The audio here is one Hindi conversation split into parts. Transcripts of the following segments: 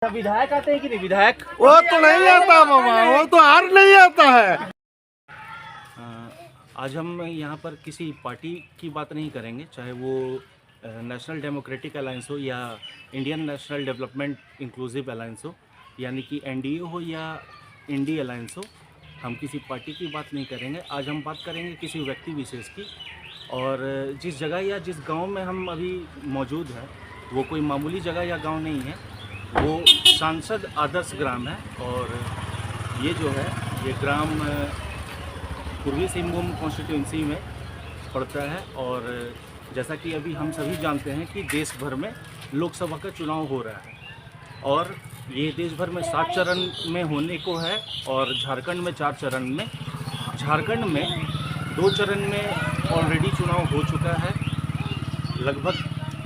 विधायक आते हैं कि नहीं? विधायक वो तो नहीं आता मामा, वो तो हार नहीं आता है। आज हम यहाँ पर किसी पार्टी की बात नहीं करेंगे, चाहे वो नेशनल डेमोक्रेटिक अलायंस हो या Indian national development inclusive alliance हो, यानी कि एनडीए हो या इंडी अलायंस हो। हम किसी पार्टी की बात नहीं करेंगे। आज हम बात करेंगे किसी व्यक्ति विशेष की। और जिस जगह या जिस गांव में हम अभी मौजूद हैं वो कोई मामूली जगह या गांव नहीं है, वो सांसद आदर्श ग्राम है। और ये जो है ये ग्राम पूर्वी सिंहभूम कॉन्स्टिट्यूंसी में पड़ता है। और जैसा कि अभी हम सभी जानते हैं कि देश भर में लोकसभा का चुनाव हो रहा है और ये देश भर में 7 चरण में होने को है और झारखंड में 4 चरण में। झारखंड में 2 चरण में ऑलरेडी चुनाव हो चुका है। लगभग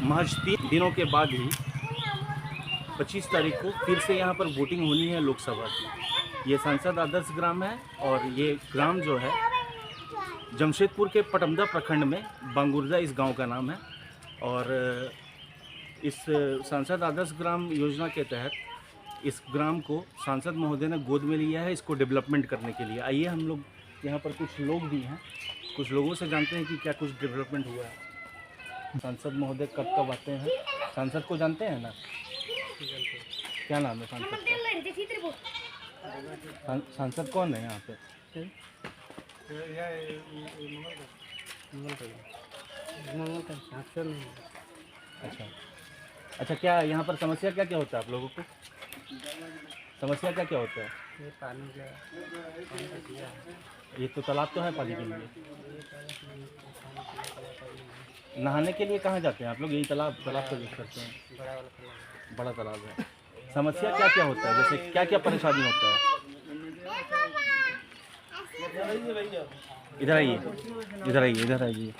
महज 3 दिनों के बाद ही 25 तारीख को फिर से यहाँ पर वोटिंग होनी है लोकसभा की। ये सांसद आदर्श ग्राम है और ये ग्राम जो है जमशेदपुर के पटमदा प्रखंड में बांगुर्दा इस गांव का नाम है। और इस सांसद आदर्श ग्राम योजना के तहत इस ग्राम को सांसद महोदय ने गोद में लिया है इसको डेवलपमेंट करने के लिए। आइए हम लोग यहाँ पर कुछ लोग भी हैं, कुछ लोगों से जानते हैं कि क्या कुछ डेवलपमेंट हुआ है। सांसद महोदय कब कब आते हैं? सांसद को जानते हैं ना? क्या नाम है सांसद का? सांसद कौन है यहाँ पे? अच्छा अच्छा, क्या यहाँ पर समस्या क्या क्या होता है आप लोगों को? समस्या क्या क्या होता है? ये पानी का ये तो तालाब तो है पानी के लिए। नहाने के लिए कहाँ जाते हैं आप लोग? यही तालाब तो यूज करते हैं। बड़ा तालाब है। समस्या क्या क्या होता है, जैसे क्या क्या परेशानी होता है? इधर आइए, इधर आइए, इधर आइए।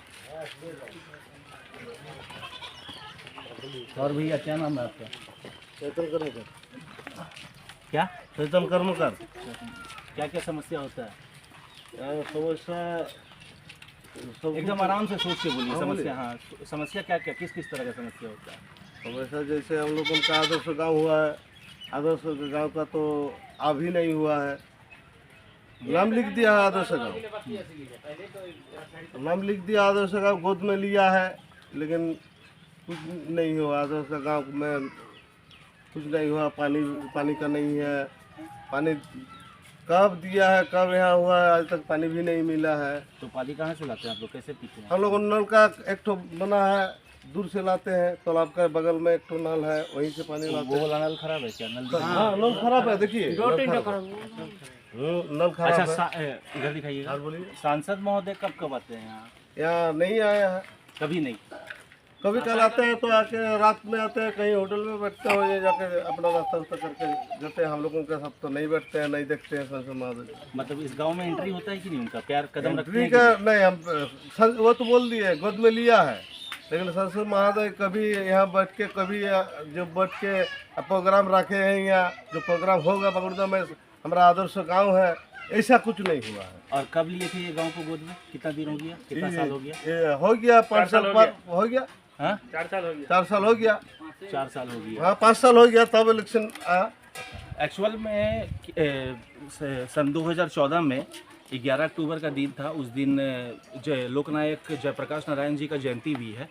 और भैया क्या नाम है आपका? चैतन कर्मकर। क्या चैतन कर्मकर। क्या क्या समस्या होता है? समस्या एकदम आराम से सोच के बोलिए। समस्या, हाँ, समस्या क्या क्या, किस किस तरह का समस्या होता है? समस्या जैसे हम लोगों का आदर्श गांव हुआ है, आदर्श गांव का तो अभी नहीं हुआ है। नाम लिख दिया है आदर्श गांव, नाम लिख दिया आदर्श गांव, गोद में लिया है, लेकिन कुछ नहीं हुआ। आदर्श गांव में कुछ नहीं हुआ। पानी का नहीं है। पानी कब दिया है, कब यहाँ हुआ है, आज तक पानी भी नहीं मिला है। तो पानी कहाँ से लाते हैं आप लोग, कैसे पीते हैं? हम लोग नल का एक ठो बना है, दूर से लाते हैं। तालाब का बगल में एक ठो नल है, वहीं से पानी लाते हैं। वो वाला नल खराब है क्या? नल हाँ, नल खराब है, देखिए नल खराब अच्छा, है। इधर दिखाइएगा। और बोलिए, सांसद महोदय कब कब आते हैं यहाँ? यहाँ नहीं आया है। कभी नहीं। कभी कल आते हैं तो आके रात में आते हैं, कहीं होटल में बैठते हो या जाके अपना नाश्ता वास्ता करके जाते हैं। हम लोगों के साथ तो नहीं बैठते हैं, नहीं देखते हैं संसद महोदय। मतलब इस गांव में एंट्री होता है कि नहीं उनका? प्यार कदम रखते हैं ठीक है, नहीं हम वो तो बोल दिए गोद में लिया है, लेकिन संसद महोदय कभी यहाँ बैठ के, कभी जो बैठ के प्रोग्राम रखे हैं या जो प्रोग्राम होगा बगुड़दा में, हमारा आदर्श गाँव है, ऐसा कुछ नहीं हुआ है। और कब लिए थे ये गांव को गोद में? कितना दिन हो गया, कितना साल हो गया? ये हो गया 5 साल पर हो गया। हाँ, 4 साल हो गया। 4 साल हो गया। 4 साल हो गया। हाँ, 5 साल हो गया तब इलेक्शन आया। एक्चुअल में सन 2014 में 11 अक्टूबर का दिन था। उस दिन लोकनायक जयप्रकाश नारायण जी का जयंती भी है।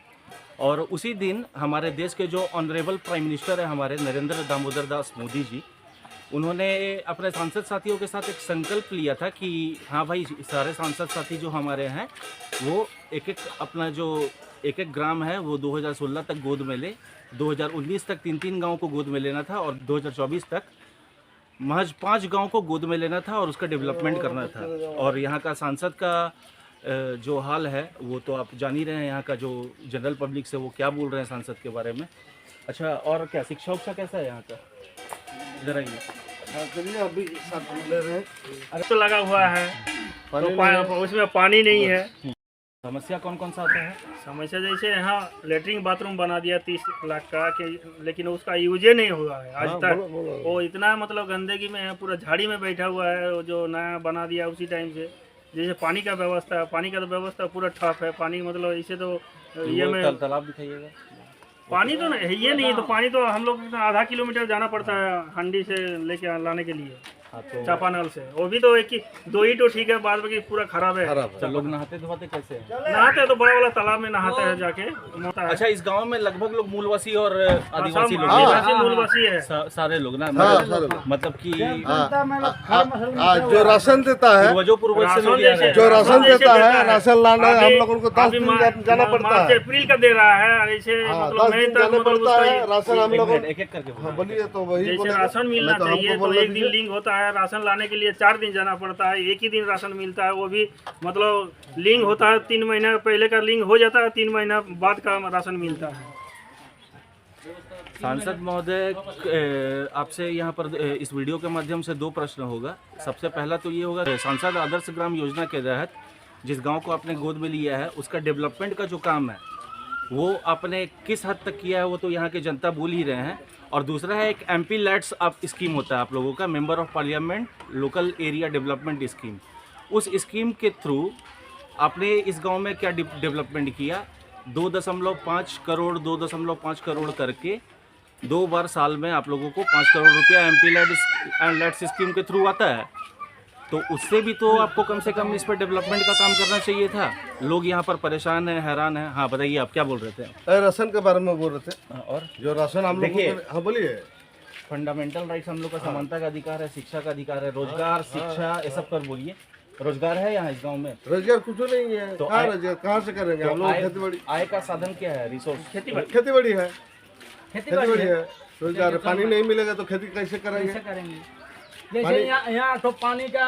और उसी दिन हमारे देश के जो ऑनरेबल प्राइम मिनिस्टर है हमारे नरेंद्र दामोदर दास मोदी जी, उन्होंने अपने सांसद साथियों के साथ एक संकल्प लिया था कि हाँ भाई, सारे सांसद साथी जो हमारे हैं वो एक एक अपना जो एक एक ग्राम है वो 2016 तक गोद में ले। 2019 तक 3-3 गाँव को गोद में लेना था और 2024 तक महज 5 गाँव को गोद में लेना था और उसका डेवलपमेंट करना था। और यहाँ का सांसद का जो हाल है वो तो आप जान ही रहे हैं। यहाँ का जो जनरल पब्लिक से वो क्या बोल रहे हैं सांसद के बारे में। अच्छा, और क्या शिक्षा उक्षा कैसा है यहाँ का? इधर आइए। हाँ, चलिए अभी साथ ले रहे हैं। अरे तो लगा हुआ है तो उसमें पानी नहीं है। समस्या कौन कौन सा आता है? समस्या जैसे यहाँ लेटरिन बाथरूम बना दिया 30 लाख का कि, लेकिन उसका यूजे नहीं हुआ है आज तक। वो इतना मतलब गंदगी में है, पूरा झाड़ी में बैठा हुआ है। वो जो नया बना दिया उसी टाइम से। जैसे पानी का व्यवस्था, पानी का तो व्यवस्था पूरा ठप है। पानी मतलब इसे तो ये में तालाब दिखाइएगा। पानी तो नहीं ये नहीं, तो पानी तो हम लोग आधा किलोमीटर जाना पड़ता है हंडी से लेके लाने के लिए, हाँ, तो चापानल से। वो भी तो एक ही 2 ही तो ठीक है, बाद में पूरा खराब है। तो लोग नहाते धोते कैसे हैं? नहाते हैं तो बड़ा वाला तालाब में नहाते हैं जाके, मोटा है। अच्छा, इस गांव में लगभग लोग मूलवासी और आदिवासी लोग आदिवासी हैं। मूलवासी है। सारे लोग ना, हाँ, सारे लोग। मतलब कि जो राशन देता है, पूर्वज से लोग आ रहे हैं। जो राशन देता है, है। राशन लाना है, हम अभी- लोगों को 10 अभी दिन जाना पड़ता मार्च है। अप्रैल का दे रहा है, ऐसे हाँ, मतलब 10 मई दिन तक जाना मतलब पड़ता है। उसका राशन हम लोगों एक एक करके बोलो। हाँ, बोलिए तो वही जैसे बोलेगा। राशन मिलना नहीं तो हमको चाहिए तो बोलना एक दिन दीजिए। लिंक होता है, राशन लाने के लिए 4 दिन जाना पड़ता है, एक ही दिन राशन मिलता है। वो भी मतलब लिंक होता है 3 महीना पहले का लिंक हो जाता है, 3 महीना बाद का राशन मिलता है। सांसद महोदय, आपसे यहाँ पर इस वीडियो के माध्यम से 2 प्रश्न होगा। सबसे पहला तो ये होगा, सांसद आदर्श ग्राम योजना के तहत जिस गांव को आपने गोद में लिया है, उसका डेवलपमेंट का जो काम है वो आपने किस हद तक किया है, वो तो यहाँ के जनता बोल ही रहे हैं। और दूसरा है, एक MP लैट्स आप स्कीम होता है आप लोगों का, member of parliament local area development scheme. उस स्कीम के थ्रू आपने इस गांव में क्या डेवलपमेंट किया? 2.5 करोड़ 2.5 करोड़ करके 2 बार साल में आप लोगों को 5 करोड़ रुपया MP लैट्स स्कीम के थ्रू आता है। तो उससे भी तो आपको कम से कम इस पर डेवलपमेंट का काम करना चाहिए था। लोग यहाँ पर परेशान हैं, हैरान हैं। हाँ बताइए, आप क्या बोल रहे थे? राशन के बारे में बोल रहे थे। और जो राशन हम लोग देखिए, हाँ बोलिए। फंडामेंटल राइट्स हम लोग का समानता का अधिकार है, शिक्षा का अधिकार है, रोजगार, शिक्षा, ये सब पर बोलिए। रोजगार है यहाँ इस गांव में? रोजगार कुछ नहीं है। तो कहाँ रोजगार, कहाँ से करेंगे हम लोग? खेती बड़ी, आय का साधन क्या है? रिसोर्स खेती बड़ी है, खेती बड़ी है। रोजगार, पानी नहीं मिलेगा तो खेती कैसे करेंगे? जैसे यहाँ तो पानी का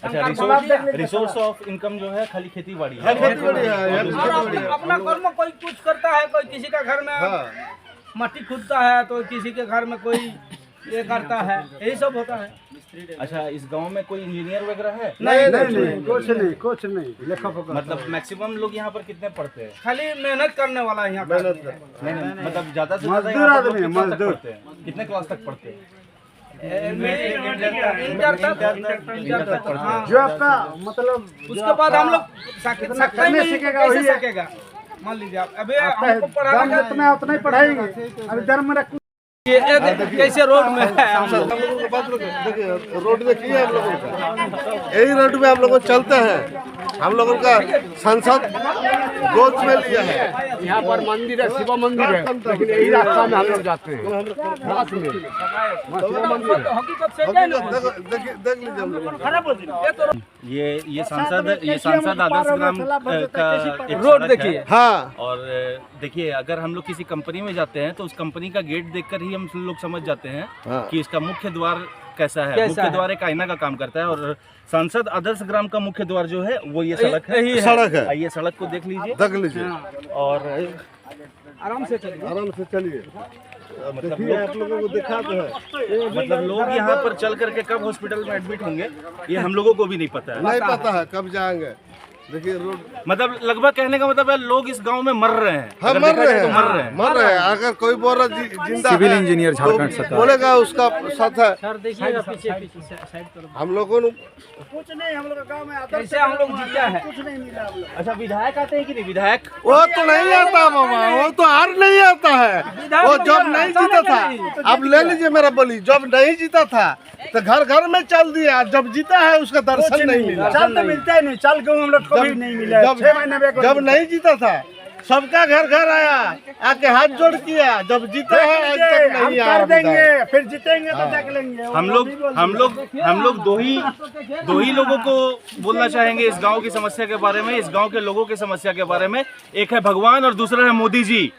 अच्छा, रिसोर्स ऑफ इनकम जो है खाली खेती बाड़ी है। खेती बड़ी है, अपना कर्म कोई कुछ करता है, कोई किसी का घर में हाँ। मट्टी खुदता है, तो किसी के घर में कोई ये करता है, यही सब होता है। अच्छा, इस गांव में कोई इंजीनियर वगैरह है? नहीं, कुछ नहीं लेखा मतलब मैक्सिमम लोग यहाँ पर कितने पढ़ते हैं? खाली मेहनत करने वाला यहाँ का मेहनत आदमी है। नहीं, मतलब ज्यादा से ज्यादा यहाँ पर लोग कितना तक पढ़ते हैं? कितने क्लास तक पढ़ते हैं? इंटर तक पढ़ते हैं। जो आपका मतलब उसके बाद हम लोग सकता ही नहीं, कैसे सकेगा? मान लीजिए आप अभी हमको पढ़ाना उतना ही पढ़ाएंगे। अभी धर्म में ये कैसे रोड में है हम लोग। हम लोगों को बात देखिए, रोड देखिए हम लोगों का, यही रोड में हम लोग चलते हैं। हम लोगों का सांसद गोद में लिया है। यहाँ पर मंदिर है, शिव मंदिर है, लेकिन यही रास्ता में हम लोग जाते हैं। रात में शिव मंदिर है। हकीकत से क्या ना देख लीजिए हम लोग। ये सांसद आदर्श ग्राम का एक रोड सड़क देखिए। है। हाँ, और देखिए, अगर हम लोग किसी कंपनी में जाते हैं तो उस कंपनी का गेट देखकर ही हम लोग समझ जाते हैं हाँ। कि इसका मुख्य द्वार कैसा है। मुख्य द्वार एक आईना का काम करता है। और सांसद आदर्श ग्राम का मुख्य द्वार जो है वो ये सड़क है। सड़क है, आइए सड़क को देख लीजिए देख लीजिए, और आराम से चलिए। आराम से चलिए। अब देखिए आप लोगों को दिखा तो है, मतलब लोग यहाँ पर चल करके कब हॉस्पिटल में एडमिट होंगे ये हम लोगों को भी नहीं पता है। नहीं पता है कब जाएंगे। देखिए रोड, मतलब लगभग कहने का मतलब है लोग इस गांव में मर रहे हैं। हाँ अगर मर देखा रहे जाए हैं, तो मर रहे हैं। मर रहे हैं। अगर कोई बोल रहा जिंदा सिविल इंजीनियर झारखंड सरकार बोलेगा उसका साथ है। सर देखिएगा पीछे साइड पर। हम लोगों ने कुछ नहीं, हम लोग गांव में कैसे हम लोग जीता है। कुछ नहीं मिला हम लोग। अच्छा, विधायक आते हैं कि नहीं? विधायक वो तो नहीं आता मामा, वो तो हार नहीं आता है। वो जब नहीं जीता था, अब ले लीजिए मेरा बोली, जब नहीं जीता था तो घर घर में चल दिया, जब जीता है उसका दर्शन नहीं मिला। चाल तो मिलता ही नहीं, चाल गेहूँ हम लोग को भी नहीं मिला। जब नहीं जीता था सबका घर घर आया, आके हाथ जोड़ किया। जब जीता है आज तक नहीं आया। कर देंगे, फिर जीतेंगे तो देख लेंगे। हम लोग दो ही लोगों को बोलना चाहेंगे इस गांव की समस्या के बारे में, इस गांव के लोगों की समस्या के बारे में। एक है भगवान और दूसरा है मोदी जी।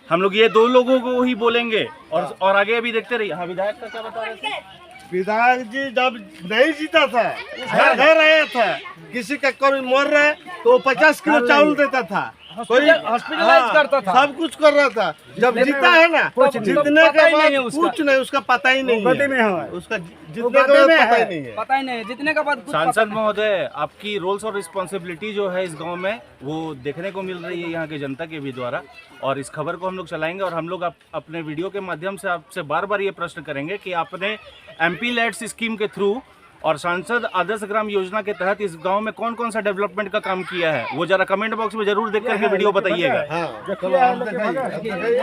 हम लोग ये 2 लोगों को ही बोलेंगे और आगे भी देखते रहिए। हाँ, विधायक का क्या बता रहे थे? विधायक जी जब नहीं जीता था घर घर आया था, किसी का कोई मर रहा है तो वो 50 किलो चावल देता था, कोई हॉस्पिटलाइज करता था, सब कुछ कर रहा था। जब जीता है ना, जीतने के बाद कुछ नहीं, उसका पता ही नहीं है। उसका जीतने के बाद पता ही नहीं है। पता ही नहीं, जितने का बाद कुछ सांसद महोदय, आपकी रोल्स और रिस्पॉन्सिबिलिटी जो है इस गांव में वो देखने को मिल रही है यहाँ के जनता के भी द्वारा। और इस खबर को हम लोग चलाएंगे और हम लोग अपने वीडियो के माध्यम से आपसे बार बार ये प्रश्न करेंगे कि आपने MP लैट्स स्कीम के थ्रू और सांसद आदर्श ग्राम योजना के तहत इस गांव में कौन कौन सा डेवलपमेंट का काम किया है वो जरा कमेंट बॉक्स में जरूर देख करके वीडियो बताइएगा। हाँ चलो आप दिखाइए, आप दिखाइए।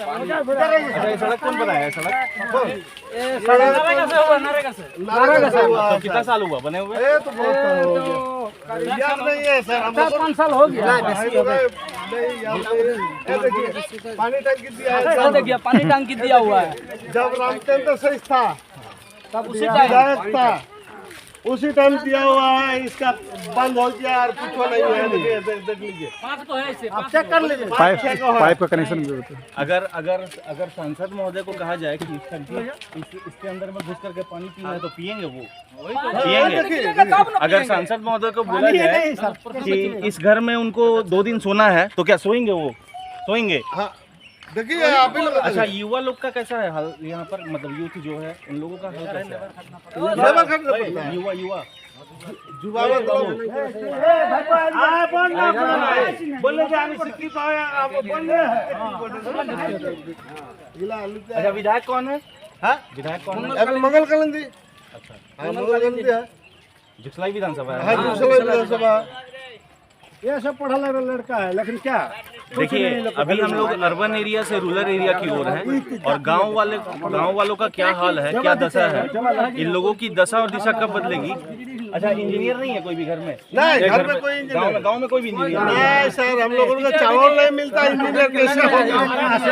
अच्छा, ये सड़क कौन बनाया है? सड़क नारा का हुआ तो कितना साल हुआ बने हुए? ये तो बहुत साल हो गया, याद नहीं है सर, हम लोग 5 साल हो गया। नहीं याद नहीं। ये देखिए पानी टंकी दिया है ये देखिए पानी टंकी दिया हुआ है। जब रामचंद्र सही था तब उसी विधायक था उसी टाइम दिया हुआ है, इसका बंद हो गया और कुछ नहीं है। देखिए देख लीजिए, आप चेक कर लीजिए, पाइप का कनेक्शन भी होता है। अगर सांसद महोदय को कहा जाए कि इसके अंदर में घुस करके पानी पीना है तो पियेंगे वो? पियेंगे? अगर सांसद महोदय को बोला जाए कि इस घर में उनको 2 दिन सोना है तो क्या सोएंगे वो? सोएंगे? हाँ देखिए आप ही लोग अच्छा, युवा लोग का कैसा है हाल यहाँ पर? मतलब यूथ जो है उन लोगों का हाल कैसा है? लेबर करना पड़ता है। युवा जुबावर लोग बोले कि हम शिक्षित हैं, आप बोल रहे हैं। अच्छा, विधायक कौन है? हाँ विधायक कौन है? अभी मंगल कलंदी, अच्छा, हाँ मंगल कलंदी है, जुगसलाई विधानसभा हाँ है। दूसरा विधानसभा। ये सब पढ़ा लिखा लड़का है, लेकिन क्या देखिए, अभी हम लोग अर्बन एरिया से रूरल एरिया की ओर हैं और गांव वालों का क्या हाल है, क्या दशा है, इन लोगों की दशा और दिशा कब बदलेगी? अच्छा, इंजीनियर नहीं है कोई भी घर में? नहीं, घर में कोई इंजीनियर, गांव में कोई भी इंजीनियर नहीं सर, हम लोगों को चावल नहीं मिलता, इंजीनियर कैसे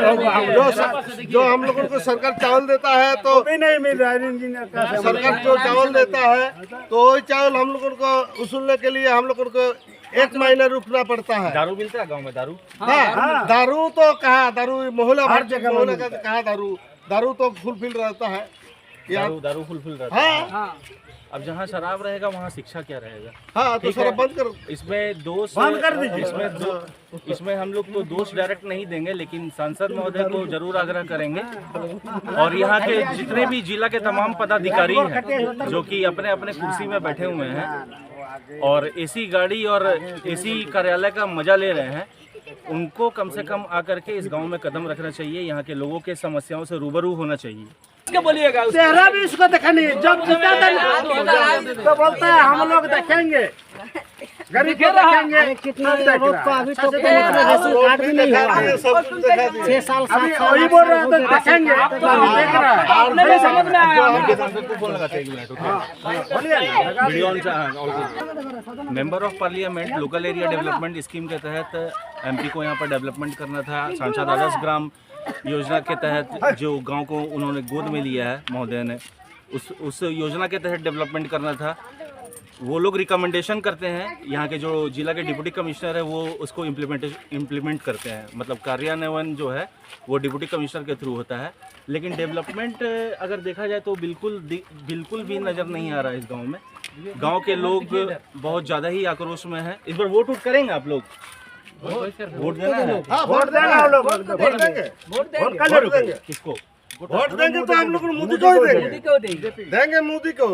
होगा? जो हम लोगों को सरकार चावल देता है तो भी नहीं मिल रहा है इंजीनियर का। सरकार जो चावल देता है तो वही चावल हम लोगों को वसूलने के लिए हम लोगों को 1 महीना रुकना पड़ता है। दारू मिलता है गाँव में? दारू हाँ, दारू तो कहाँ, दारू मोहल्ला हर जगह मोहल्ला का कहाँ दारू तो फुलफिल रहता है। दारू फुलफिल रहता है। हाँ अब जहाँ शराब रहेगा वहाँ शिक्षा क्या रहेगा? हाँ तो सारा बंद कर, इसमें दोष बंद कर दीजिए। इसमें हम लोग तो दोष डायरेक्ट नहीं देंगे, लेकिन सांसद महोदय को जरूर आग्रह करेंगे और यहाँ के जितने भी जिला के तमाम पदाधिकारी हैं जो कि अपने अपने कुर्सी में बैठे हुए हैं और एसी गाड़ी और एसी कार्यालय का मजा ले रहे हैं, उनको कम से कम आकर के इस गांव में कदम रखना चाहिए, यहाँ के लोगों के समस्याओं से रूबरू होना चाहिए। क्या बोलिएगा? चेहरा भी इसको देखा नहीं, जब जीता तो बोलता है हम लोग देखेंगे, गरीब को देखेंगे। कितना देख रहा है? सब कुछ दिखा दिए। 6 साल अभी वही बोल रहा है तो देखेंगे, तो अभी देख रहा है। नहीं समझ में आया। Member of parliament local area development scheme के तहत एमपी को यहाँ पर डेवलपमेंट करना था। सांसद आदर्श ग्राम योजना के तहत जो गांव को उन्होंने गोद में लिया है महोदय ने, उस योजना के तहत डेवलपमेंट करना था। वो लोग रिकमेंडेशन करते हैं, यहाँ के जो जिला के डिप्टी कमिश्नर है वो उसको इम्प्लीमेंट करते हैं, मतलब कार्यान्वयन जो है वो डिप्टी कमिश्नर के थ्रू होता है। लेकिन डेवलपमेंट अगर देखा जाए तो बिल्कुल भी नज़र नहीं आ रहा है इस गांव में। गांव के लोग बहुत ज़्यादा ही आक्रोश में हैं। इस बार वोट करेंगे आप लोग? वोट देना है? हाँ वोट देंगे हम लोग, वोट देंगे, वोट कल देंगे। किसको वोट देंगे तो हम लोग मोदी को ही देंगे मोदी को।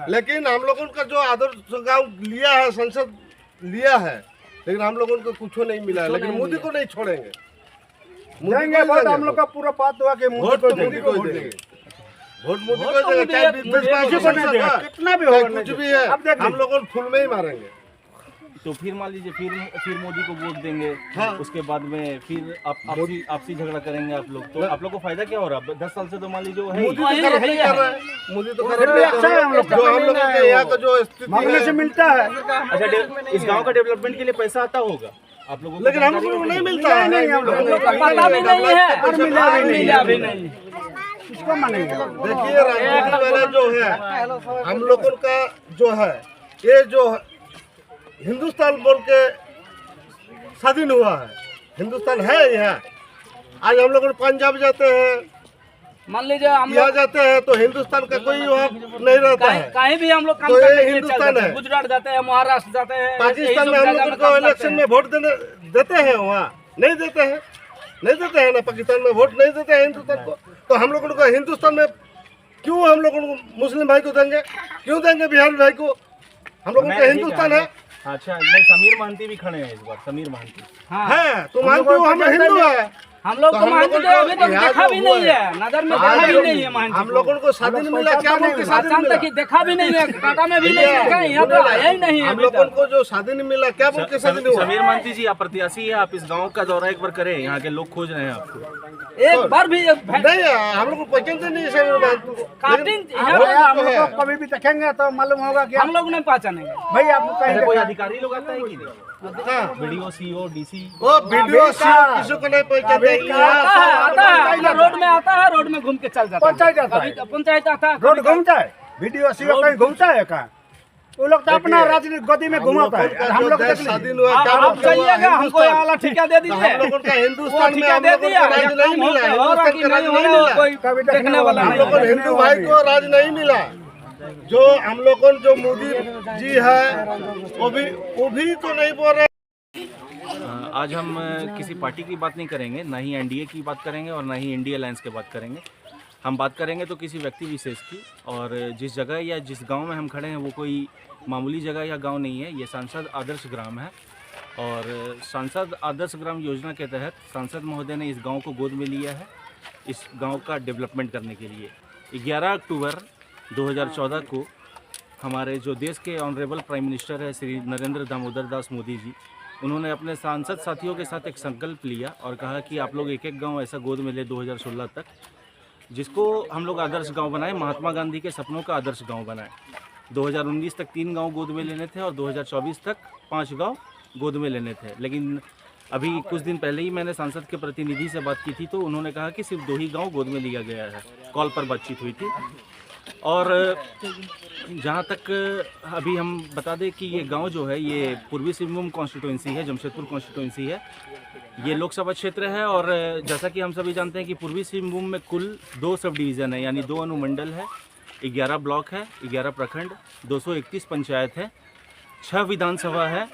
लेकिन हम लोगों का जो आदर्श गांव लिया है, संसद लिया है, लेकिन हम लोगों को कुछ नहीं मिला है। लेकिन मोदी को नहीं छोड़ेंगे, देंगे वोट हम लोग का पूरा बात हुआ कि वोट तो मोदी को ही देंगे, वोट मोदी को ही देंगे, चाहे 20-22% कितना भी चाहे होगा, कुछ भी है, हम लोग फुल में ही मारेंगे। तो फिर मान लीजिए फिर मोदी को वोट देंगे। हाँ। उसके बाद में फिर आपसी झगड़ा करेंगे आप लोग, तो आप लोग को फायदा क्या हो रहा है? 10 साल से तो मान लीजिए वो है ही। मोदी तो खराब नहीं कर रहा है, मोदी तो खराब नहीं कर रहा है। जो हम लोगों के यहाँ का जो स्थिति से मिलता है। अच्छा, इस गांव का डेवलपमेंट के लिए पैसा आता होगा आप लोगों को? लेकिन हम लोगों को नहीं मिलता है, नहीं हम लोग का पता भी नहीं है और मिला भी नहीं। इसको मानेंगे। देखिए राजनीति वाला जो है हम लोगों का जो है, ये जो हिंदुस्तान बोल के स्वाधीन हुआ है, हिंदुस्तान है यहाँ। आज हम लोग पंजाब जाते हैं, मान लीजिए हम यहाँ लोग जाते हैं तो हिंदुस्तान का कोई वहाँ नहीं रहता है। कहीं भी हम लोग काम तो ये करने के लिए हिंदुस्तान चल जाते है। हैं, गुजरात जाते हैं, महाराष्ट्र जाते हैं, पाकिस्तान में हम लोग को इलेक्शन में वोट देते हैं, वहाँ नहीं देते हैं, नहीं देते हैं ना, पाकिस्तान में वोट नहीं देते हैं हिंदुस्तान को। तो हम लोगों को हिंदुस्तान में क्यों हम लोगों को मुस्लिम भाई को देंगे, क्यों देंगे बिहारी भाई को? हम लोगों का हिंदुस्तान है। अच्छा, नहीं, समीर महंती भी खड़े हैं इस बार, समीर महंती। है तो मानते हो हम हिंदू है, हम लोग तो तो हम महंत लोगों जी अभी को तक यहाँ देखा जो भी हुआ नहीं है, नजर में आज देखा भी नहीं है महंत जी हम को। लोगों को स्वाधीन मिला, क्या बोल के स्वाधीन आसाम मिला? तक ही देखा भी नहीं है, टाटा में भी नहीं देखा है, यहाँ तो आया ही नहीं है हम अभी लोगों तक। को जो स्वाधीन मिला, क्या बोल के स्वाधीन हुआ? समीर मांझी जी, आप प्रत्याशी है, आप इस गांव का दौरा एक बार करें, यहाँ के लोग खोज रहे हैं आपको। एक बार भी नहीं, हम लोग को पहचानते नहीं समीर मांझी। काटिंग भैया हम लोग को कभी भी देखेंगे तो मालूम होगा कि हम लोग नहीं पहचानेंगे। भाई आपको कहीं कोई देखा अधिकारी लोग आता है कि नहीं? Video, CO, DC? वो वीडियो किसी को नहीं पहचानते। आता है, रोड में आता है, रोड में घूम के चल जाता है। पंचायत जाता है, पंचायत आता है, रोड घूमता है, वीडियो सीओ कहीं घूमता है का? वो लोग तो अपना राजनीतिक गति में घुमाता है। हम लोग देख लीजिए। स्वाधीन हुआ, क्या आप बोल के हुआ? जाइएगा, हमको ये वाला ठेका दे दीजिए। हम लोगों का हिंदुस्तान में ठेका हम दे लोगों दिया, को राज नहीं मिला, होगा हिंदुस्तान कि का राज नहीं नहीं होगा, मिला। कोई कभी देखने वाला हम नहीं लोग को है। हिंदू भाई को राज नहीं मिला। जो हम लोग को जो मोदी जी है वो भी तो नहीं बोल रहे। आज हम किसी पार्टी की बात नहीं करेंगे, ना ही एनडीए की बात करेंगे और ना ही इंडिया अलायंस की बात करेंगे। हम बात करेंगे तो किसी व्यक्ति विशेष की, और जिस जगह या जिस गांव में हम खड़े हैं वो कोई मामूली जगह या गांव नहीं है, ये सांसद आदर्श ग्राम है। और सांसद आदर्श ग्राम योजना के तहत सांसद महोदय ने इस गांव को गोद में लिया है, इस गांव का डेवलपमेंट करने के लिए। 11 अक्टूबर 2014 को हमारे जो देश के ऑनरेबल प्राइम मिनिस्टर है श्री नरेंद्र दामोदर दास मोदी जी, उन्होंने अपने सांसद साथियों के साथ एक संकल्प लिया और कहा कि आप लोग एक एक गांव ऐसा गोद में ले 2016 तक, जिसको हम लोग आदर्श गांव बनाएं, महात्मा गांधी के सपनों का आदर्श गांव बनाएं। 2019 तक 3 गांव गोद में लेने थे और 2024 तक 5 गांव गोद में लेने थे। लेकिन अभी कुछ दिन पहले ही मैंने सांसद के प्रतिनिधि से बात की थी, तो उन्होंने कहा कि सिर्फ 2 ही गाँव गोद में लिया गया है। कॉल पर बातचीत हुई थी। और जहाँ तक अभी हम बता दें कि ये गांव जो है ये पूर्वी सिंहभूम कॉन्स्टिट्यूंसी है, जमशेदपुर कॉन्स्टिट्यूंसी है, ये लोकसभा क्षेत्र है। और जैसा कि हम सभी जानते हैं कि पूर्वी सिंहभूम में कुल 2 सब डिवीज़न है, यानी 2 अनुमंडल है, 11 ब्लॉक है, 11 प्रखंड, 231 पंचायत है, 6 विधानसभा है,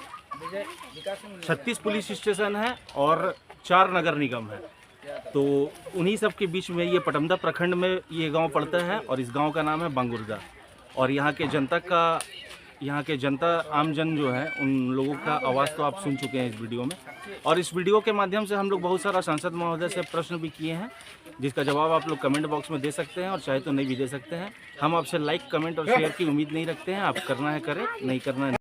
36 पुलिस स्टेशन है और 4 नगर निगम है। तो उन्हीं सब के बीच में ये पटमदा प्रखंड में ये गांव पड़ता है और इस गांव का नाम है बांगुर्दा। और यहाँ के जनता आम जन जो है उन लोगों का आवाज़ तो आप सुन चुके हैं इस वीडियो में। और इस वीडियो के माध्यम से हम लोग बहुत सारा सांसद महोदय से प्रश्न भी किए हैं, जिसका जवाब आप लोग कमेंट बॉक्स में दे सकते हैं और चाहे तो नहीं भी दे सकते हैं। हम आपसे लाइक, कमेंट और शेयर की उम्मीद नहीं रखते हैं। आप करना है करें, नहीं करना है